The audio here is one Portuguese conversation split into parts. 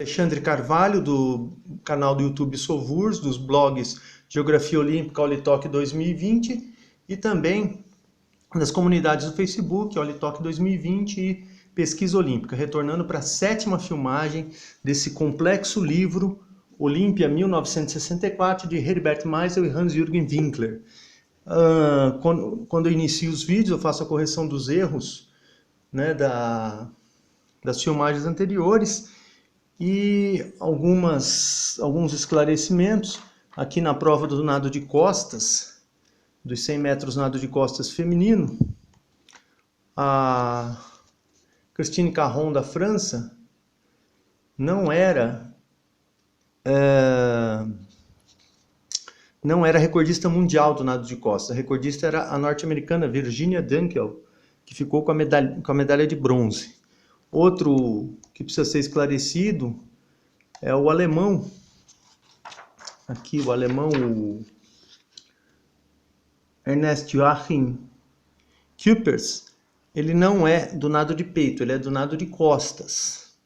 Alexandre Carvalho, do canal do YouTube Sovurs, dos blogs Geografia Olímpica, Olitoque 2020 e também das comunidades do Facebook, Olitoque 2020 e Pesquisa Olímpica, retornando para a 7ª filmagem desse complexo livro Olímpia 1964, de Herbert Meisel e Hans-Jürgen Winkler. Quando eu inicio os vídeos, eu faço a correção dos erros, né, das filmagens anteriores e alguns esclarecimentos. Aqui na prova do nado de costas, dos 100 metros nado de costas feminino, a Christine Caron da França não era recordista mundial do nado de costas. A recordista era a norte-americana Virginia Dunkel, que ficou com a medalha de bronze. Outro que precisa ser esclarecido é o alemão. Aqui o alemão Ernst Joachim Kuipers. Ele não é do nado de peito, ele é do nado de costas.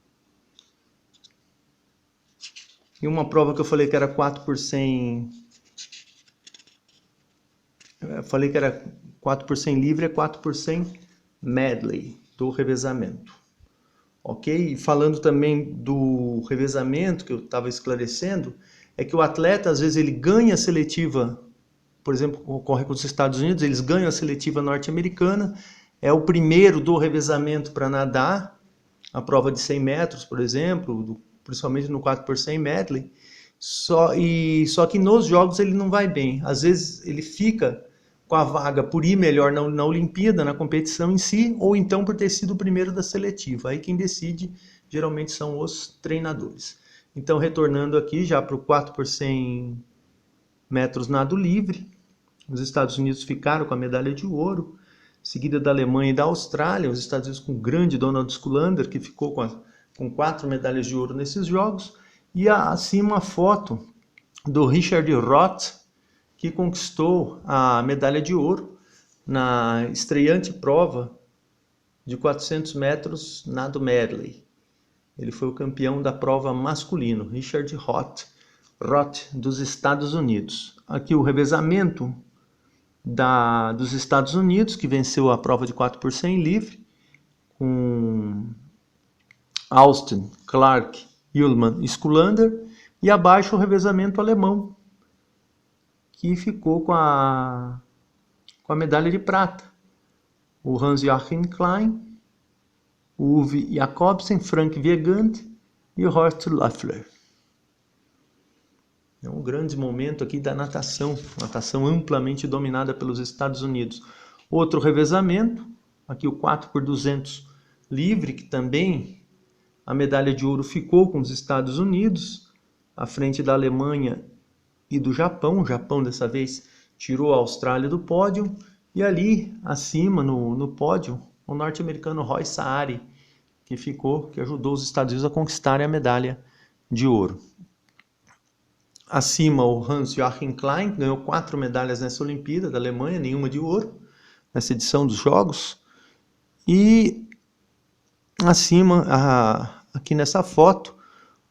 E uma prova que eu falei que era 4 por 100... Eu falei que era 4 por 100 livre, é 4 por 100 medley, do revezamento. Ok? E falando também do revezamento, que eu estava esclarecendo, é que o atleta, às vezes, ele ganha a seletiva, por exemplo, ocorre com os Estados Unidos, eles ganham a seletiva norte-americana, é o primeiro do revezamento para nadar, a prova de 100 metros, por exemplo, principalmente no 4 por 100 medley, só que nos jogos ele não vai bem. Às vezes ele fica com a vaga por ir melhor na Olimpíada, na competição em si, ou então por ter sido o primeiro da seletiva. Aí quem decide geralmente são os treinadores. Então, retornando aqui já para o 4 por 100 metros nado livre, os Estados Unidos ficaram com a medalha de ouro, seguida da Alemanha e da Austrália, os Estados Unidos com o grande Donald Schlander, que ficou com 4 medalhas de ouro nesses jogos, e acima a foto do Richard Roth, que conquistou a medalha de ouro na estreante prova de 400 metros nado medley. Ele foi o campeão da prova masculino, Richard Roth dos Estados Unidos. Aqui o revezamento dos Estados Unidos, que venceu a prova de 4 por 100 livre, com Austin, Clark, Ullmann e Schlander, e abaixo o revezamento alemão, que ficou com a medalha de prata. O Hans-Joachim Klein, o Uwe Jacobsen, Frank Wiegand e o Horst Loeffler. É um grande momento aqui da natação amplamente dominada pelos Estados Unidos. Outro revezamento, aqui o 4 por 200 livre, que também a medalha de ouro ficou com os Estados Unidos, à frente da Alemanha e do Japão. O Japão dessa vez tirou a Austrália do pódio, e ali acima no pódio o norte-americano Roy Saari, que ajudou os Estados Unidos a conquistarem a medalha de ouro. Acima o Hans-Joachim Klein, que ganhou 4 medalhas nessa Olimpíada da Alemanha, nenhuma de ouro nessa edição dos Jogos. E acima, aqui nessa foto,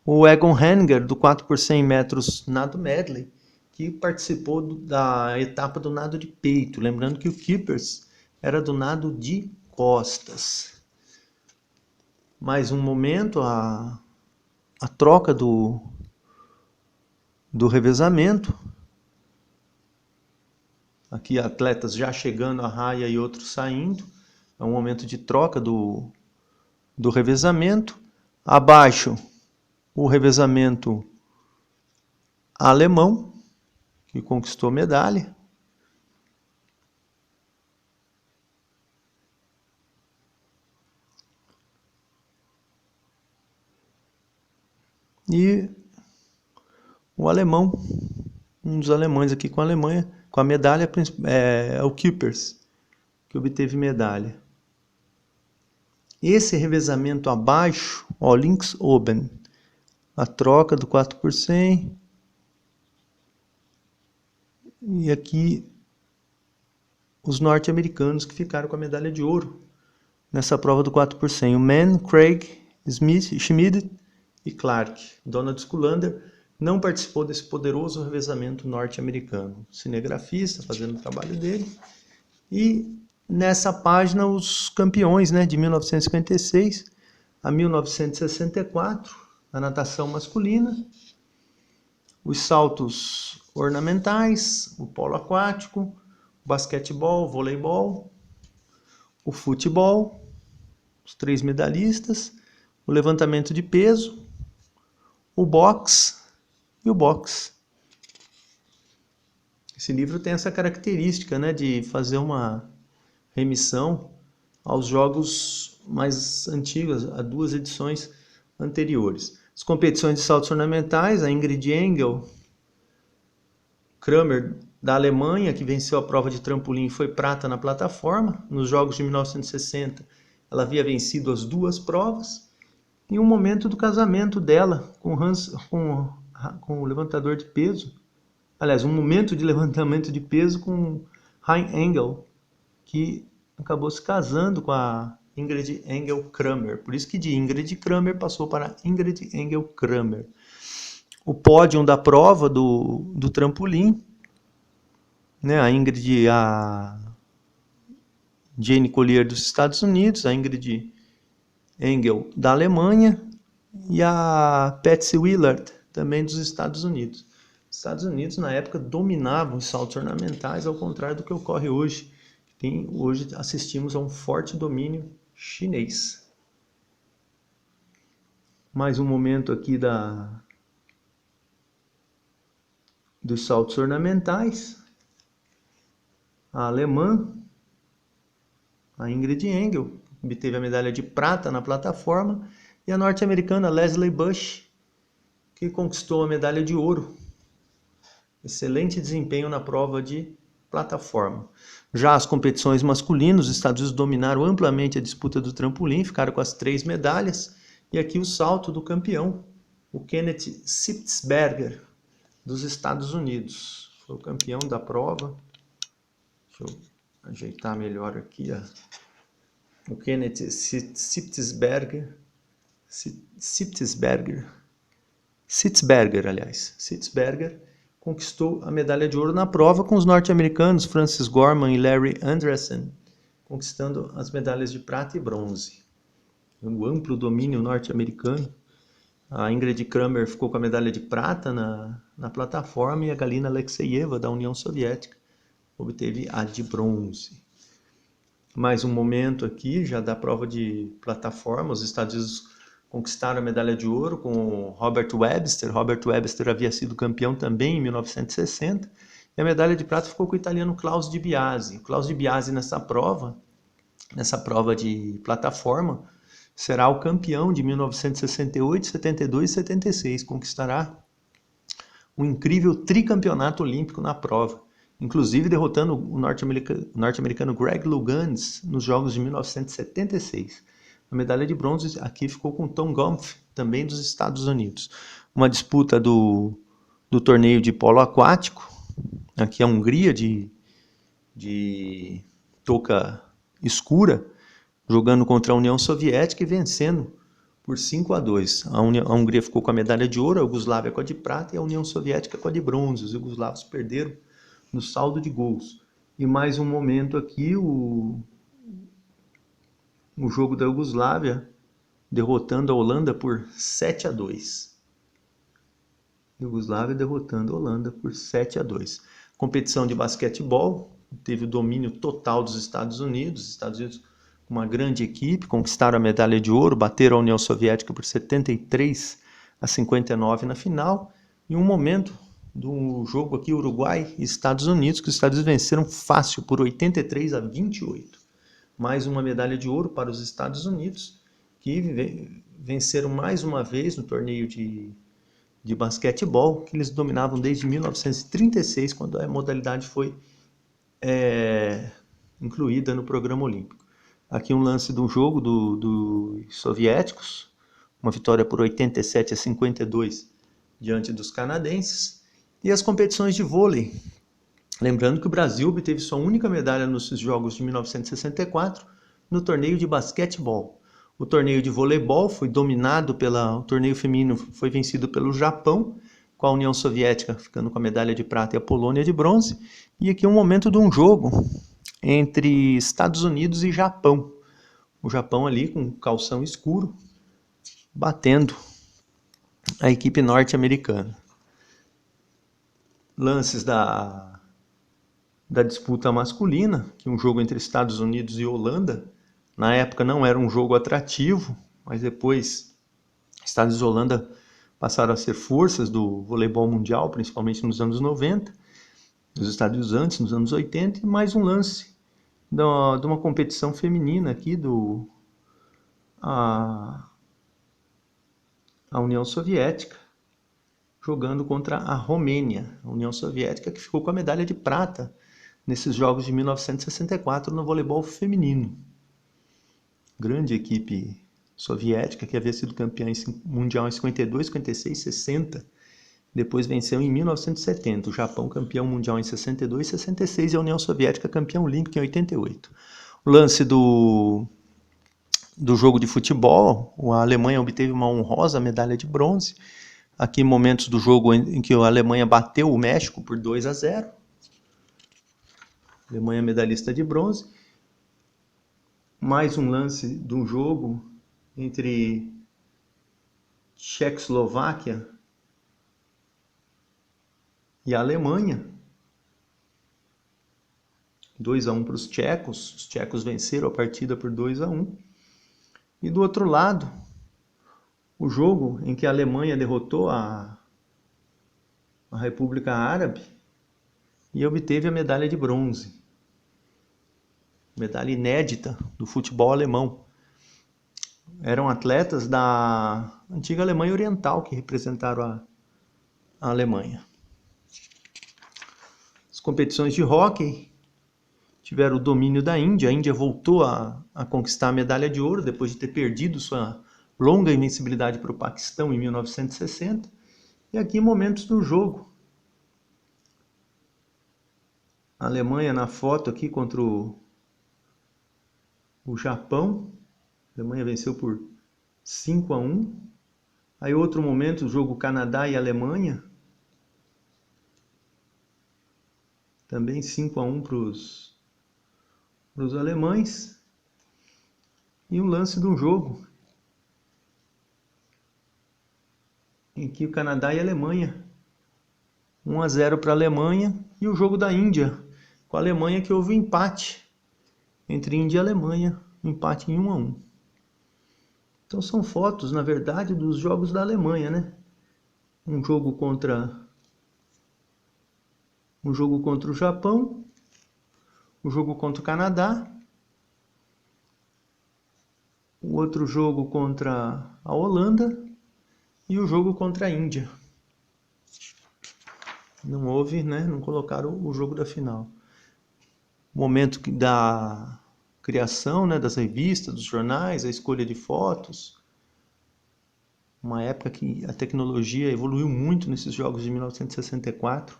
o Egon Henninger, do 4 por 100 metros nado medley, que participou da etapa do nado de peito. Lembrando que o Kuipers era do nado de costas. Mais um momento, a troca do revezamento. Aqui atletas já chegando à raia e outros saindo. É um momento de troca do revezamento. Abaixo, o revezamento alemão, que conquistou medalha. E o alemão, um dos alemães aqui com a Alemanha, com a medalha, é o Kuipers, que obteve medalha. Esse revezamento abaixo, ó, links oben, a troca do 4 por 100. E aqui os norte-americanos que ficaram com a medalha de ouro nessa prova do 4 por 100. O Mann, Craig, Schmid e Clark. Donald Sculander não participou desse poderoso revezamento norte-americano. Cinegrafista, fazendo o trabalho dele. E nessa página os campeões, né, de 1956 a 1964, a natação masculina, os saltos ornamentais, o polo aquático, o basquetebol, o voleibol, o futebol, os 3 medalhistas, o levantamento de peso, o boxe e o boxe. Esse livro tem essa característica, né, de fazer uma remissão aos jogos mais antigos, a 2 edições anteriores. As competições de saltos ornamentais, a Ingrid Engel Kramer, da Alemanha, que venceu a prova de trampolim, foi prata na plataforma. Nos Jogos de 1960, ela havia vencido as 2 provas. E um momento do casamento dela com o levantador de peso, aliás, um momento de levantamento de peso com Hein Engel, que acabou se casando com a Ingrid Engel Kramer. Por isso que de Ingrid Kramer passou para Ingrid Engel Kramer. O pódio da prova do trampolim, né? A Ingrid, a Jane Collier dos Estados Unidos, a Ingrid Engel da Alemanha e a Patsy Willard também dos Estados Unidos. Os Estados Unidos na época dominavam os saltos ornamentais, ao contrário do que ocorre hoje. Hoje assistimos a um forte domínio chinês. Mais um momento aqui dos saltos ornamentais. A alemã, a Ingrid Engel, obteve a medalha de prata na plataforma, e a norte-americana Leslie Bush, que conquistou a medalha de ouro. Excelente desempenho na prova de plataforma. Já as competições masculinas, os Estados Unidos dominaram amplamente a disputa do trampolim, ficaram com as 3 medalhas, e aqui o salto do campeão, o Kenneth Sitzberger, dos Estados Unidos. Foi o campeão da prova. Deixa eu ajeitar melhor aqui. O Kenneth Sitzberger, conquistou a medalha de ouro na prova, com os norte-americanos Francis Gorman e Larry Anderson conquistando as medalhas de prata e bronze. No amplo domínio norte-americano, a Ingrid Kramer ficou com a medalha de prata na plataforma, e a Galina Alexeyeva, da União Soviética, obteve a de bronze. Mais um momento aqui, já da prova de plataforma, os Estados Unidos conquistaram a medalha de ouro com Robert Webster. Robert Webster havia sido campeão também em 1960, e a medalha de prata ficou com o italiano Klaus Di Biase. Klaus Di Biase nessa prova de plataforma, será o campeão de 1968, 72 e 76, conquistará um incrível tricampeonato olímpico na prova, inclusive derrotando o norte-americano Greg Louganis nos Jogos de 1976. A medalha de bronze aqui ficou com Tom Gumpf, também dos Estados Unidos. Uma disputa do torneio de polo aquático, aqui a Hungria de touca escura, jogando contra a União Soviética e vencendo por 5-2. A Hungria ficou com a medalha de ouro, a Iugoslávia com a de prata e a União Soviética com a de bronze. Os iugoslavos perderam no saldo de gols. E mais um momento aqui, o jogo da Iugoslávia derrotando a Holanda por 7-2. Iugoslávia derrotando a Holanda por 7-2. Competição de basquetebol, teve o domínio total dos Estados Unidos. Os Estados Unidos, com uma grande equipe, conquistaram a medalha de ouro, bateram a União Soviética por 73-59 na final. E um momento do jogo aqui, Uruguai e Estados Unidos, que os Estados Unidos venceram fácil por 83-28. Mais uma medalha de ouro para os Estados Unidos, que venceram mais uma vez no torneio de basquetebol, que eles dominavam desde 1936, quando a modalidade foi incluída no programa olímpico. Aqui um lance de um jogo dos soviéticos, uma vitória por 87-52 diante dos canadenses, e as competições de vôlei. Lembrando que o Brasil obteve sua única medalha nos Jogos de 1964 no torneio de basquetebol. O torneio de voleibol foi dominado o torneio feminino foi vencido pelo Japão, com a União Soviética ficando com a medalha de prata e a Polônia de bronze. E aqui é um momento de um jogo entre Estados Unidos e Japão. O Japão ali com calção escuro, batendo a equipe norte-americana. Lances da disputa masculina, que é um jogo entre Estados Unidos e Holanda. Na época não era um jogo atrativo, mas depois Estados Unidos e Holanda passaram a ser forças do voleibol mundial, principalmente nos anos 90, os Estados Unidos antes, nos anos 80, e mais um lance de uma competição feminina aqui a União Soviética, jogando contra a Romênia, a União Soviética, que ficou com a medalha de prata nesses Jogos de 1964 no voleibol feminino. Grande equipe soviética que havia sido campeã mundial em 52, 56, 60. Depois venceu em 1970. O Japão campeão mundial em 62, 66 e a União Soviética campeã olímpica em 88. O lance do jogo de futebol, a Alemanha obteve uma honrosa medalha de bronze. Aqui momentos do jogo em que a Alemanha bateu o México por 2-0. Alemanha medalhista de bronze. Mais um lance do jogo entre Tchecoslováquia e a Alemanha. 2-1 para os tchecos venceram a partida por 2-1. E do outro lado, o jogo em que a Alemanha derrotou a República Árabe e obteve a medalha de bronze. Medalha inédita do futebol alemão. Eram atletas da antiga Alemanha Oriental que representaram a Alemanha. As competições de hóquei tiveram o domínio da Índia. A Índia voltou a conquistar a medalha de ouro depois de ter perdido sua longa invencibilidade para o Paquistão em 1960. E aqui momentos do jogo. A Alemanha na foto aqui contra o Japão. A Alemanha venceu por 5-1. Aí outro momento, o jogo Canadá e Alemanha. Também 5-1 para os alemães. E um lance do jogo em que o Canadá e a Alemanha. 1-0 para a Alemanha. E o jogo da Índia com a Alemanha, que houve um empate entre Índia e Alemanha. Um empate em 1-1. Então são fotos, na verdade, dos jogos da Alemanha, né? Um jogo contra o Japão, um jogo contra o Canadá, o outro jogo contra a Holanda e o jogo contra a Índia. Não houve, né? Não colocaram o jogo da final. Momento da criação, né, das revistas, dos jornais, a escolha de fotos. Uma época que a tecnologia evoluiu muito nesses jogos de 1964,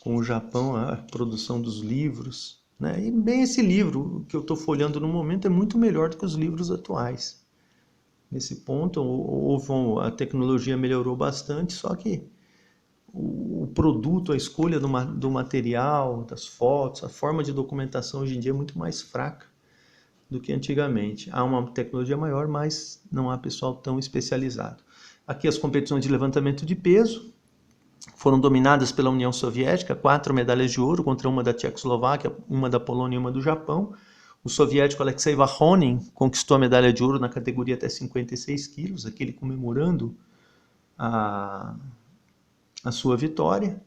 com o Japão, a produção dos livros, né? E bem esse livro que eu estou folheando no momento é muito melhor do que os livros atuais. Nesse ponto, a tecnologia melhorou bastante, só que o produto, a escolha do material, das fotos, a forma de documentação hoje em dia é muito mais fraca do que antigamente. Há uma tecnologia maior, mas não há pessoal tão especializado. Aqui as competições de levantamento de peso foram dominadas pela União Soviética, 4 medalhas de ouro contra uma da Tchecoslováquia, uma da Polônia e uma do Japão. O soviético Alexei Vachonin conquistou a medalha de ouro na categoria até 56 quilos, aquele comemorando a sua vitória,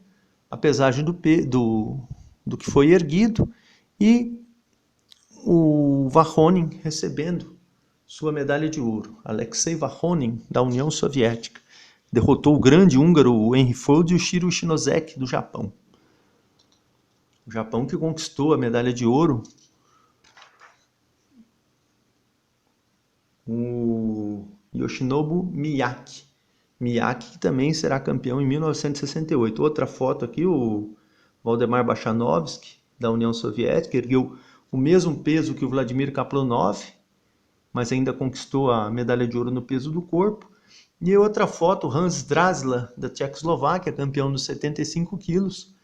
a pesagem do que foi erguido, e o Vachonin recebendo sua medalha de ouro. Alexei Vachonin, da União Soviética, derrotou o grande húngaro Henry Fuld e o Shiro Shinozeki, do Japão. O Japão que conquistou a medalha de ouro. O Yoshinobu Miyake, que também será campeão em 1968. Outra foto aqui, o Valdemar Bachanovski, da União Soviética, ergueu o mesmo peso que o Vladimir Kaplanov, mas ainda conquistou a medalha de ouro no peso do corpo. E outra foto, Hans Drasla, da Tchecoslováquia, campeão dos 75 quilos,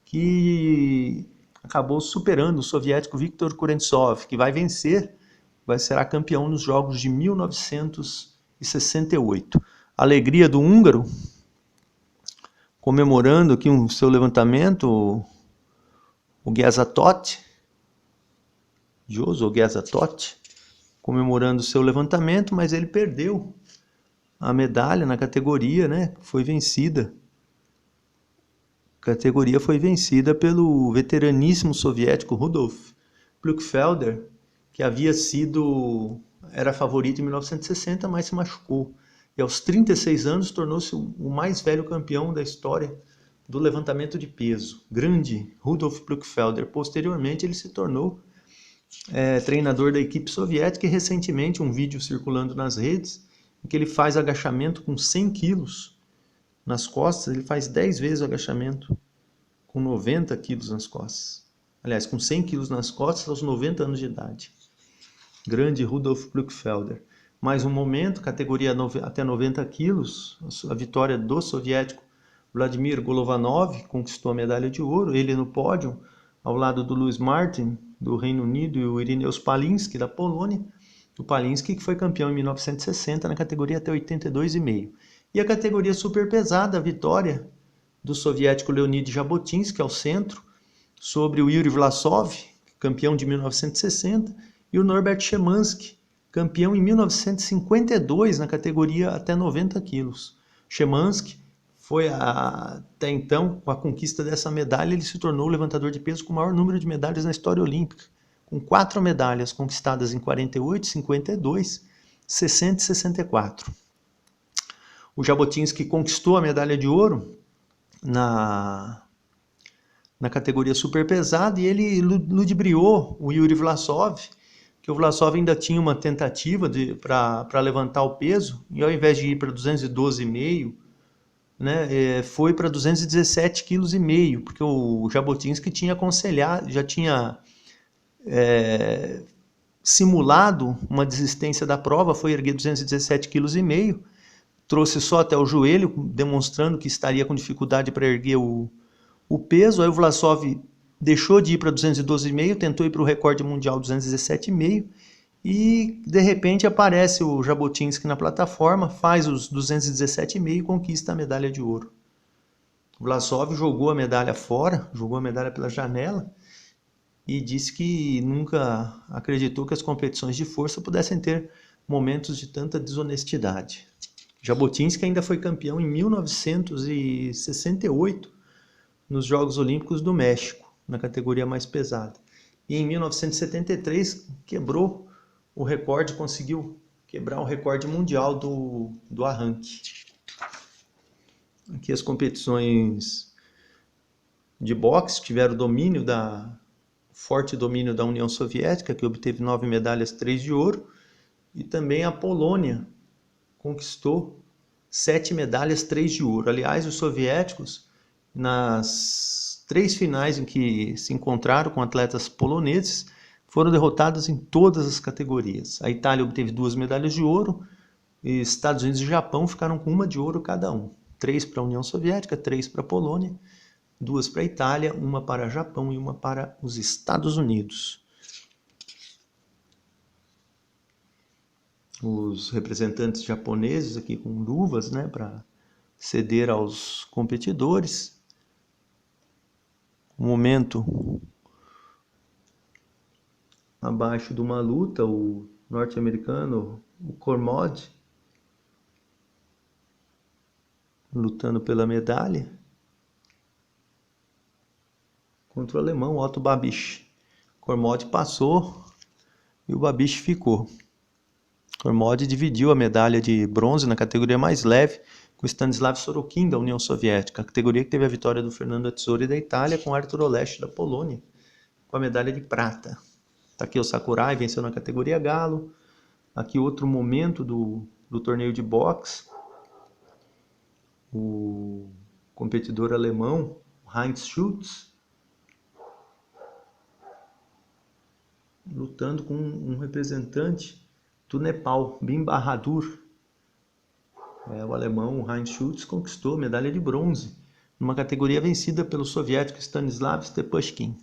que acabou superando o soviético Viktor Kurentsov, que vai vencer, será campeão nos Jogos de 1968. A alegria do húngaro, comemorando aqui o seu levantamento, o Gezatot, Jozo Gezatot, comemorando o seu levantamento, mas ele perdeu a medalha na categoria, né? Foi vencida. A categoria foi vencida pelo veteraníssimo soviético Rudolf Plukfelder, que era favorito em 1960, mas se machucou. E aos 36 anos tornou-se o mais velho campeão da história do levantamento de peso. Grande Rudolf Plukfelder. Posteriormente ele se tornou treinador da equipe soviética, e recentemente um vídeo circulando nas redes em que ele faz agachamento com 100 quilos nas costas. Ele faz 10 vezes o agachamento com 90 quilos nas costas. Aliás, com 100 quilos nas costas aos 90 anos de idade. Grande Rudolf Plukfelder. Mais um momento, categoria até 90 quilos, a vitória do soviético Vladimir Golovanov, conquistou a medalha de ouro, ele no pódio, ao lado do Louis Martin, do Reino Unido, e o Irineusz Palinski, da Polônia. O Palinski, que foi campeão em 1960 na categoria até 82,5. E a categoria super pesada, a vitória do soviético Leonid Jabotinsky ao centro, sobre o Yuri Vlasov, campeão de 1960, e o Norbert Shemansky, campeão em 1952 na categoria até 90 quilos. Shemansky foi até então, com a conquista dessa medalha, ele se tornou o levantador de peso com o maior número de medalhas na história olímpica, com 4 medalhas conquistadas em 48, 52, 60 e 64. O Jabotinsky conquistou a medalha de ouro na categoria super pesada, e ele ludibriou o Yuri Vlasov, que o Vlasov ainda tinha uma tentativa para levantar o peso, e ao invés de ir para 212,5, né, foi para 217,5 kg, porque o Jabotinsky tinha aconselhado, já tinha simulado uma desistência da prova, foi erguer 217,5 kg, trouxe só até o joelho, demonstrando que estaria com dificuldade para erguer o peso. Aí o Vlasov deixou de ir para 212,5, tentou ir para o recorde mundial 217,5, e de repente aparece o Jabotinsky na plataforma, faz os 217,5 e conquista a medalha de ouro. O Vlasov jogou a medalha fora, jogou a medalha pela janela, e disse que nunca acreditou que as competições de força pudessem ter momentos de tanta desonestidade. Jabotinsky ainda foi campeão em 1968 nos Jogos Olímpicos do México, na categoria mais pesada. E em 1973 quebrou o recorde, conseguiu quebrar o recorde mundial do arranque. Aqui as competições de boxe tiveram forte domínio da União Soviética, que obteve 9 medalhas, 3 de ouro, e também a Polônia conquistou 7 medalhas, 3 de ouro. Aliás, os soviéticos, nas 3 finais em que se encontraram com atletas poloneses, foram derrotados em todas as categorias. A Itália obteve 2 medalhas de ouro, e Estados Unidos e Japão ficaram com 1 de ouro cada um. 3 para a União Soviética, 3 para a Polônia, 2 para a Itália, 1 para o Japão e 1 para os Estados Unidos. Os representantes japoneses aqui com luvas, né, para ceder aos competidores. Um momento abaixo de uma luta, o norte-americano, o Cormod, lutando pela medalha contra o alemão Otto Babisch. Cormod passou e o Babisch ficou. Cormod dividiu a medalha de bronze na categoria mais leve com Stanislav Sorokin, da União Soviética, a categoria que teve a vitória do Fernando Atzori da Itália, com Artur Olesch da Polônia, com a medalha de prata. Takeo Sakurai venceu na categoria galo. Aqui outro momento do torneio de boxe. O competidor alemão Heinz Schultz lutando com um representante do Nepal, Bim Bahadur. O alemão Heinz Schultz conquistou medalha de bronze, numa categoria vencida pelo soviético Stanislav Stepushkin.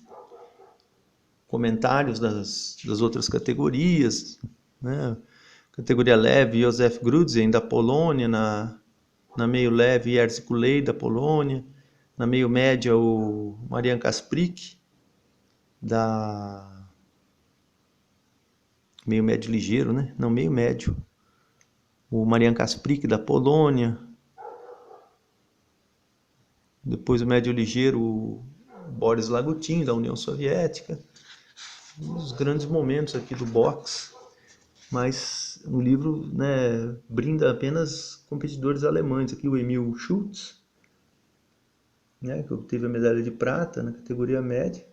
Comentários das outras categorias, né? Categoria leve, Józef Grudzień, da Polônia, na meio leve, Jerzy Kulej, da Polônia, na meio média, o Marian Kasprik, da meio médio ligeiro, né? Não, meio médio, o Marian Kasprik, da Polônia. Depois o médio ligeiro, o Boris Lagutin, da União Soviética. Os grandes momentos aqui do boxe, mas o livro, né, brinda apenas competidores alemães. Aqui o Emil Schultz, né, que obteve a medalha de prata na categoria média.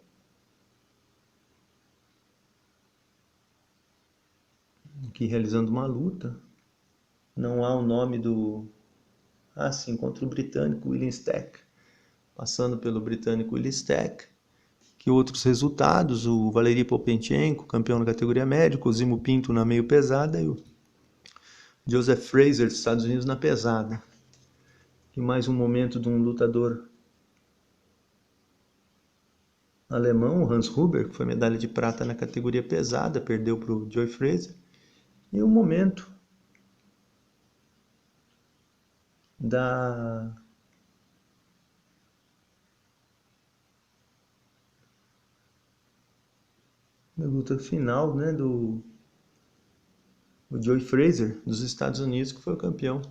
Aqui realizando uma luta. Não há o nome do... Ah, sim, contra o britânico William Stack. Passando pelo britânico William Stack. Que outros resultados, o Valery Popenchenko, campeão na categoria média, o Cosimo Pinto na meio pesada e o Joseph Fraser dos Estados Unidos na pesada. E mais um momento de um lutador alemão, o Hans Huber, que foi medalha de prata na categoria pesada, perdeu para o Joe Fraser. E um momento da luta final, né, do Joe Fraser dos Estados Unidos, que foi o campeão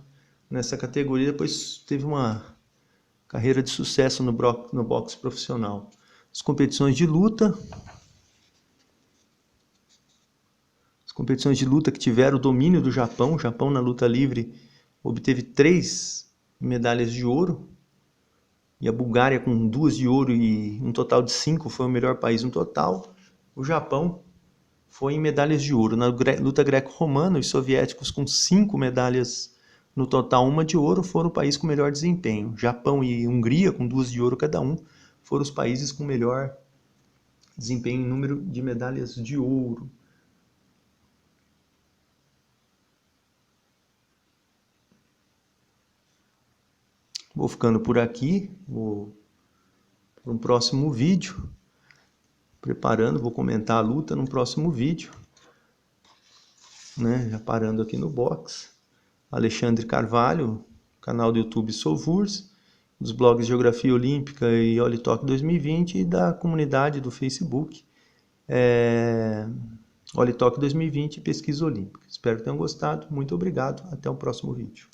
nessa categoria. Depois teve uma carreira de sucesso no boxe profissional. As competições de luta que tiveram o domínio do Japão. O Japão, na luta livre, obteve 3 medalhas de ouro. E a Bulgária, com 2 de ouro e um total de 5, foi o melhor país no total. O Japão foi em medalhas de ouro. Na luta greco-romana, os soviéticos, com 5 medalhas no total, 1 de ouro, foram o país com melhor desempenho. Japão e Hungria, com 2 de ouro cada um, foram os países com melhor desempenho em número de medalhas de ouro. Vou ficando por aqui, vou para um próximo vídeo, vou comentar a luta no próximo vídeo, né? Já parando aqui no box. Alexandre Carvalho, canal do YouTube Sovurs, dos blogs Geografia Olímpica e Olitalk 2020 e da comunidade do Facebook Olitalk 2020 e Pesquisa Olímpica. Espero que tenham gostado, muito obrigado, até o próximo vídeo.